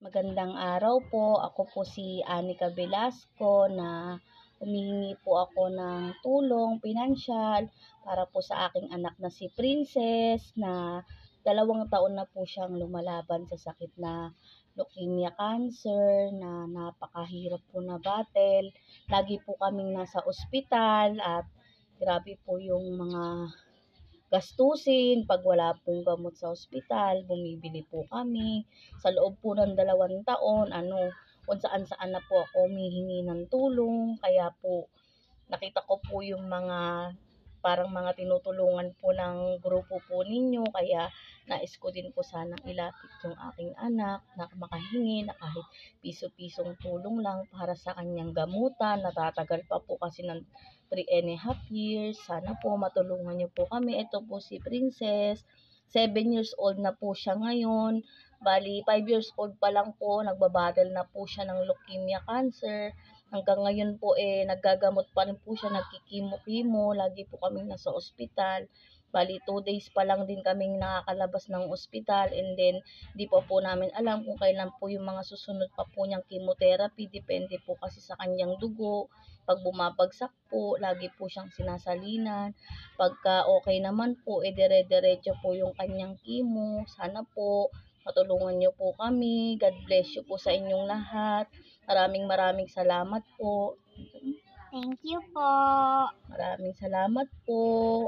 Magandang araw po. Ako po si Anica Velasco na humihingi po ako ng tulong pinansyal para po sa aking anak na si Princess na 2 taon na po siyang lumalaban sa sakit na leukemia cancer na napakahirap po na battle. Lagi po kaming nasa ospital at grabe po yung mga gastusin. Pag wala pong gamot sa ospital, bumibili po kami. Sa loob po ng 2 taon, kung saan-saan na po ako humihingi ng tulong. Kaya po, nakita ko po yung parang mga tinutulungan po ng grupo po ninyo. Kaya nais ko din po sanang ilapit yung aking anak na makahingi na kahit piso-pisong tulong lang para sa kanyang gamutan. Natatagal pa po kasi ng 3.5 years. Sana po matulungan niyo po kami. Ito po si Princess. 7 years old na po siya ngayon. Bali, 5 years old pa lang po, nagbabattle na po siya ng leukemia cancer. Hanggang ngayon po naggagamot pa rin po siya, nagkikimo-kimo. Lagi po kaming nasa ospital. Bali, 2 days pa lang din kaming nakakalabas ng ospital, and then di pa po namin alam kung kailan po yung mga susunod pa po niyang chemotherapy. Depende po kasi sa kanyang dugo. Pag bumabagsak po, lagi po siyang sinasalinan. Pagka okay naman po, dire-diretso po yung kanyang chemo. Sana po matulungan niyo po kami. God bless you po sa inyong lahat. Maraming salamat po. Thank you po. Maraming salamat po.